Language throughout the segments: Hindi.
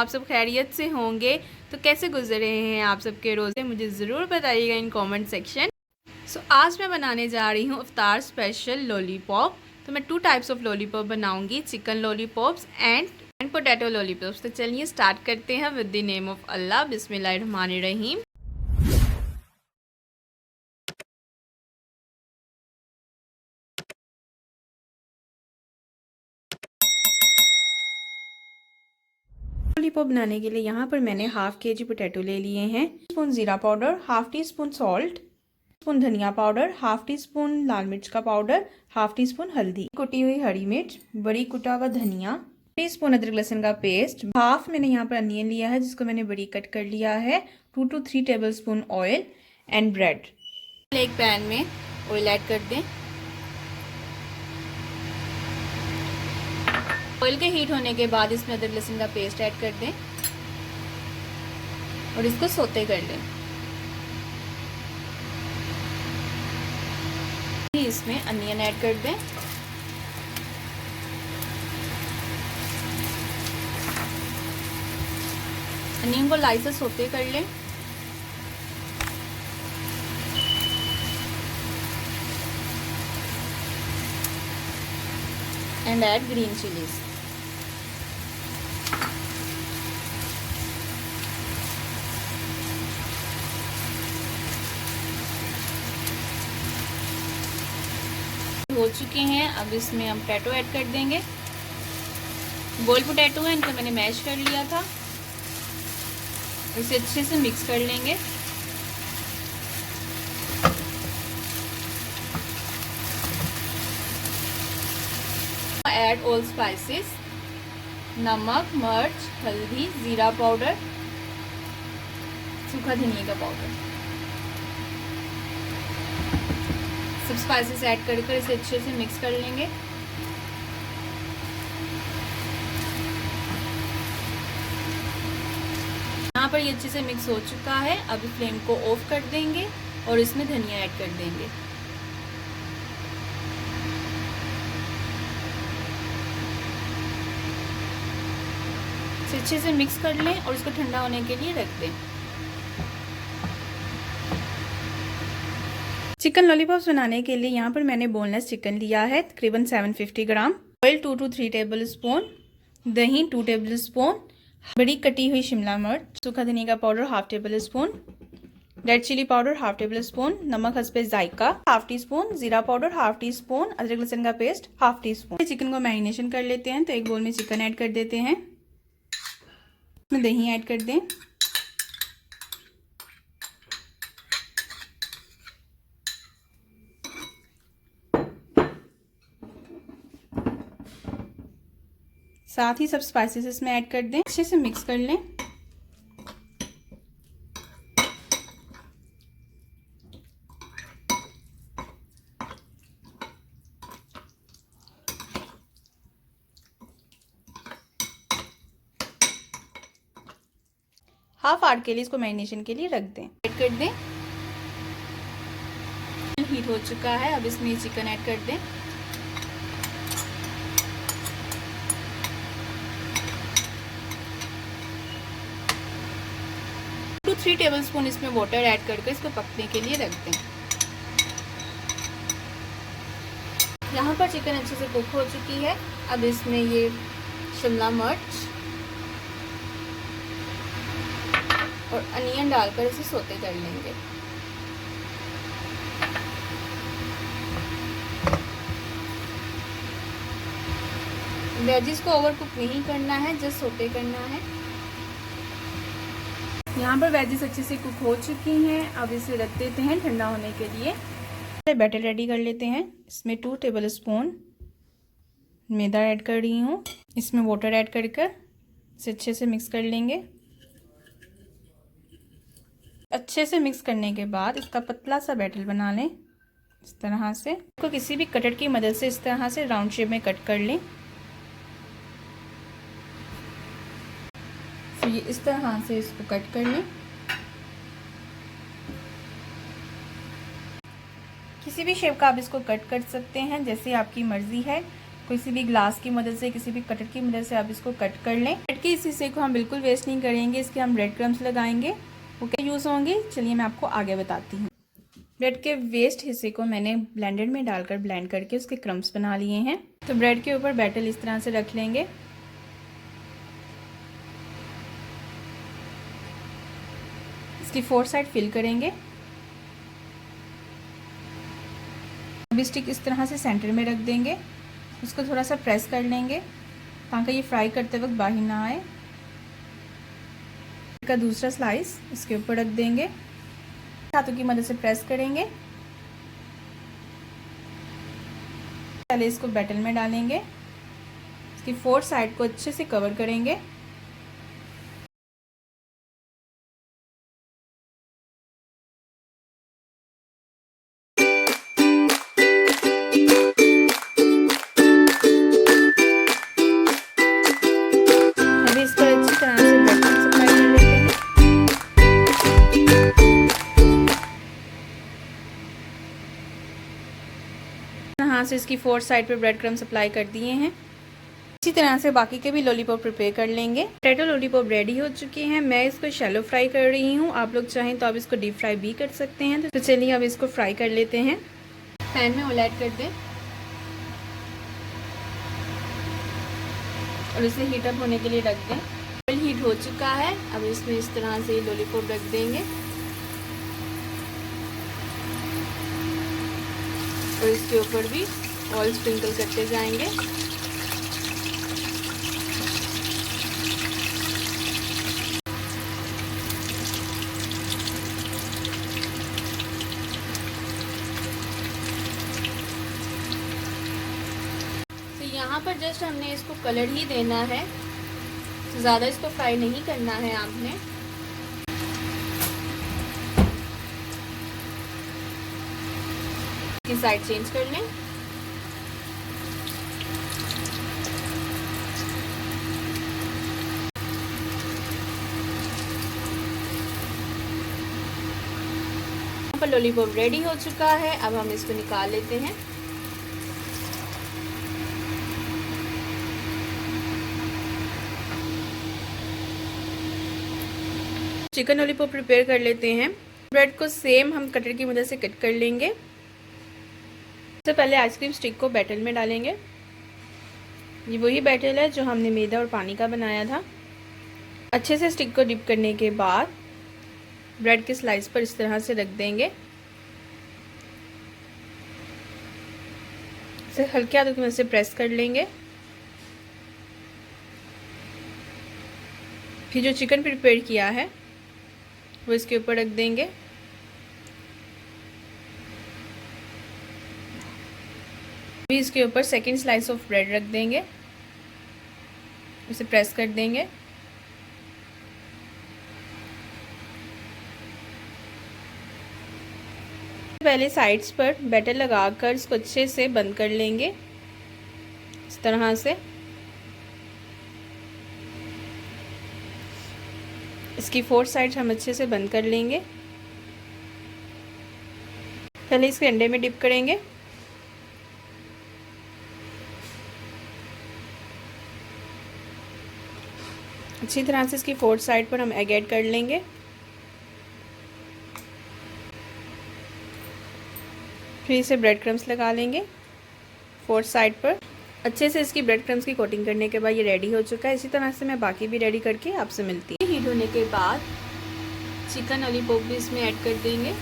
आप सब खैरियत से होंगे। तो कैसे गुजर रहे हैं आप सबके रोज़े, मुझे ज़रूर बताइएगा इन कमेंट सेक्शन। आज मैं बनाने जा रही हूँ इफ्तार स्पेशल लॉलीपॉप। तो मैं 2 टाइप्स ऑफ लॉलीपॉप बनाऊंगी, chicken lollipops and potato lollipops. तो चलिए स्टार्ट करते हैं विद द नेम ऑफ अल्लाह, बिस्मिल्लाहिर्रहमानिर्रहीम। लॉलीपॉप बनाने के लिए यहाँ पर मैंने हाफ kg पोटैटो ले लिए हैं, स्पून ज़ीरा powder, half tea spoon salt, spoon धनिया पाउडर, हाफ टी स्पून लाल मिर्च का पाउडर, हाफ टी स्पून हल्दी, कुटी हुई हरी मिर्च, बड़ी कुटा हुआ धनिया, टी स्पून अदरक लहसुन का पेस्ट, हाफ मैंने यहाँ पर अनियन लिया है जिसको मैंने बड़ी कट कर लिया है, 2 to 3 table spoon oil and bread. एक पैन में ऑयल ऐड कर दें। ऑयल के हीट होने के बाद इसमें अदरक लहसुन का पेस्ट ऐड कर दें और इसको सोते कर लें। इसमें अनियन ऐड कर दें। अनियन को लाइट से सोते कर लें। And add green chillies. हो चुके हैं, अब इसमें हम पोटैटो ऐड कर देंगे। बॉइल्ड पोटैटो है, इनको मैंने मैश कर लिया था। इसे अच्छे से मिक्स कर लेंगे। ऐड ऑल स्पाइसेस, नमक, मिर्च, हल्दी, जीरा पाउडर, सूखा धनिया का पाउडर। सब स्पाइसेस ऐड कर इसे अच्छे से मिक्स कर लेंगे। यहाँ पर ये अच्छे से मिक्स हो चुका है। अब फ्लेम को ऑफ कर देंगे और इसमें धनिया ऐड कर देंगे। इसे अच्छे से मिक्स कर लें और इसको ठंडा होने के लिए रख दें। चिकन लॉलीपॉप्स बनाने के लिए यहाँ पर मैंने बोनलेस चिकन लिया है, तकरीबन 750 ग्राम। ऑयल 2 to 3 टेबल स्पून, दही 2 टेबल स्पून, बड़ी कटी हुई शिमला मिर्च, सूखा धनिया का powder half tablespoon, red chilli powder half tablespoon, नमक हस्बे जायका हाफ टी स्पून, जीरा पाउडर हाफ टी स्पून, अदरक लहसुन का paste half teaspoon. Chicken को मैरिनेशन कर लेते हैं। तो एक बोल में चिकन ऐड कर देते हैं, इसमें दही ऐड कर दें, साथ ही सब स्पाइसेस इसमें ऐड कर दें। अच्छे से मिक्स कर लें। हाफ आवर के लिए इसको मैरिनेशन के लिए रख दें। ऐड कर दें। हीट हो चुका है, अब इसमें चिकन ऐड कर दें। टू 3 टेबल स्पून इसमें वाटर ऐड करके इसको पकने के लिए रख दें। यहाँ पर चिकन अच्छे से कुक हो चुकी है। अब इसमें ये शिमला मिर्च और अनियन डालकर इसे सोते कर लेंगे। वेजिस को ओवर कुक नहीं करना है, जस्ट सोते करना है। यहाँ पर वेजिस अच्छे से कुक हो चुकी हैं। अब इसे रख देते हैं ठंडा होने के लिए। बैटर रेडी कर लेते हैं। इसमें 2 टेबल स्पून मैदा ऐड कर रही हूँ, इसमें वाटर ऐड कर इसे अच्छे से मिक्स कर लेंगे। अच्छे से मिक्स करने के बाद इसका पतला सा बैटर बना लें इस तरह से। इसको किसी भी कटर की मदद से इस तरह से राउंड शेप में कट कर लें। तो ये इस तरह से इसको कट कर लें। किसी भी शेप का आप इसको कट कर सकते हैं, जैसे आपकी मर्ज़ी है। किसी भी ग्लास की मदद से, किसी भी कटर की मदद से आप इसको कट कर लें। ब्रेड के इस हिस्से को हम बिल्कुल वेस्ट नहीं करेंगे, इसके हम ब्रेड क्रम्स लगाएंगे। वो क्या यूज़ होंगे, चलिए मैं आपको आगे बताती हूँ। ब्रेड के वेस्ट हिस्से को मैंने ब्लेंडर में डालकर ब्लेंड करके उसके क्रम्स बना लिए हैं। तो ब्रेड के ऊपर बैटर इस तरह से रख लेंगे। इसकी 4 साइड फिल करेंगे। अब स्टिक इस तरह से सेंटर में रख देंगे, उसको थोड़ा सा प्रेस कर लेंगे ताकि ये फ्राई करते वक्त बाहर ना आए। का दूसरा स्लाइस इसके ऊपर रख देंगे, हाथों की मदद से प्रेस करेंगे। पहले इसको बैटर में डालेंगे, इसकी 4 साइड को अच्छे से कवर करेंगे। अभी इस पर अच्छी तरह से बैटर अप्लाई कर लेते हैं। यहाँ से इसकी 4 साइड पे ब्रेड क्रम्स अप्लाई कर दिए हैं। इसी तरह से बाकी के भी लॉलीपॉप प्रिपेयर कर लेंगे। पोटैटो लॉलीपॉप रेडी हो चुके हैं। मैं इसको शैलो फ्राई कर रही हूँ, आप लोग चाहें तो आप इसको डीप फ्राई भी कर सकते हैं। तो चलिए अब इसको फ्राई कर लेते हैं। पैन में ऑयल ऐड कर दें और इसे हीट अप होने के लिए रख दें। ऑयल हीट हो चुका है, अब इसमें इस तरह से लॉलीपॉप रख देंगे और इसके ऊपर भी ऑयल स्प्रिंकल करते जाएंगे। तो यहाँ पर जस्ट हमने इसको कलर ही देना है, तो ज़्यादा इसको फ्राई नहीं करना है आपने। इसकी साइड चेंज कर लें। यहाँ पर लॉलीपॉप रेडी हो चुका है, अब हम इसको निकाल लेते हैं। चिकन लॉलीपॉप प्रिपेयर कर लेते हैं। ब्रेड को सेम हम कटर की मदद से कट कर लेंगे। सबसे पहले आइसक्रीम स्टिक को बैटर में डालेंगे। ये वही बैटर है जो हमने मैदा और पानी का बनाया था। अच्छे से स्टिक को डिप करने के बाद ब्रेड के स्लाइस पर इस तरह से रख देंगे। इसे हल्के हाथों की मदद से प्रेस कर लेंगे। फिर जो चिकन प्रिपेयर किया है वो इसके ऊपर रख देंगे। अभी इसके ऊपर सेकंड स्लाइस ऑफ ब्रेड रख देंगे, इसे प्रेस कर देंगे। पहले साइड्स पर बैटर लगाकर इसको अच्छे से बंद कर लेंगे इस तरह से। इसकी 4 साइड्स हम अच्छे से बंद कर लेंगे। पहले इसके अंडे में डिप करेंगे। अच्छी तरह से इसकी 4 साइड पर हम एग ऐड कर लेंगे। फिर इसे ब्रेड क्रम्स लगा लेंगे 4 साइड पर। अच्छे से इसकी ब्रेड क्रम्स की कोटिंग करने के बाद ये रेडी हो चुका है। इसी तरह से मैं बाकी भी रेडी करके आपसे मिलती हूँ। हीट होने के बाद चिकन लॉलीपॉप भी इसमें ऐड कर देंगे।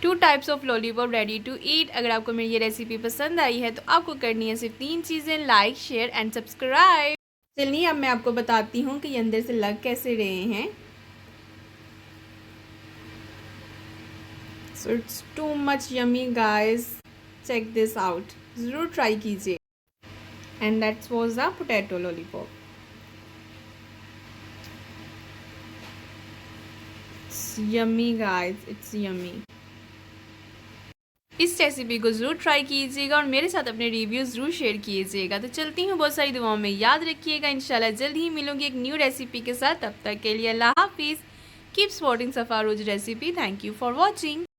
Two types of lollipop ready to eat. अगर आपको मेरी ये रेसिपी पसंद आई है तो आपको करनी है सिर्फ 3 चीज़ें, लाइक, शेयर एंड सब्सक्राइब। चलिए अब मैं आपको बताती हूँ कि ये अंदर से लग कैसे रहे हैं। So it's too much yummy guys, check this out, ज़रूर ट्राई कीजिए। and that was the potato lollipop. It's yummy guys, it's yummy. इस रेसिपी को ज़रूर ट्राई कीजिएगा और मेरे साथ अपने रिव्यूज़ ज़रूर शेयर कीजिएगा। तो चलती हूँ बहुत सारी दुआओं में, याद रखिएगा। इंशाल्लाह जल्द ही मिलूंगी एक न्यू रेसिपी के साथ। तब तक के लिए अल्लाह हाफिज़। कीप सपोर्टिंग सफ़ा रोज़ recipe. Thank you for watching.